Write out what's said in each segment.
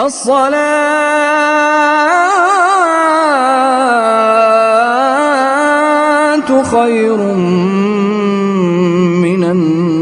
الصلاة خير من النوم.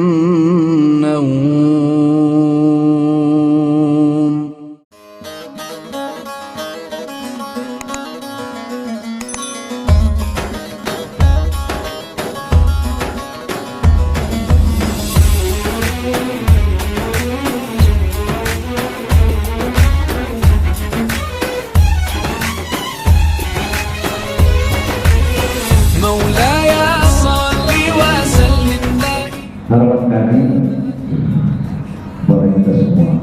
Harapan kami buat kita semua,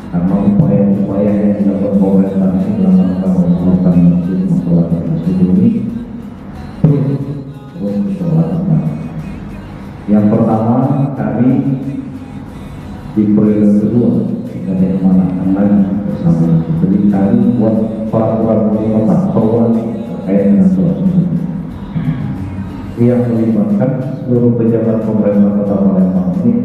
karena upaya-upaya yang dilakukan pemerintah ini dalam rangka memperolehkan masjid masyarakat masjid ini terus berjalan. Yang pertama, kami di periode kedua kita diamanahkan lagi bersama. Jadi kami buat peraturan wali kota perwali terkait dengan sholat subuh yang melibatkan seluruh pejabat pemerintah Kota Palembang ini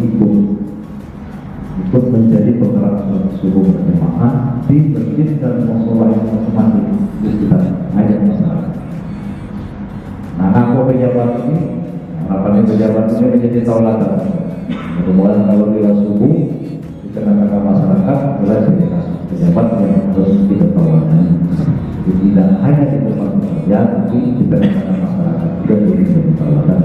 ikut menjadi penggerak sholat subuh berjamaah di masjid dan mushola yang masing-masing di sekitar ayat masyarakat. Nah, aku pejabat ini, harapannya pejabat ini menjadi tauladan. Kemudian kalau dia subuh di tengah-tengah masyarakat, jelas pejabat yang harus kita tauladan. Tidak hanya di depan saja, tapi di tengah-tengah masyarakat juga jadi tauladan.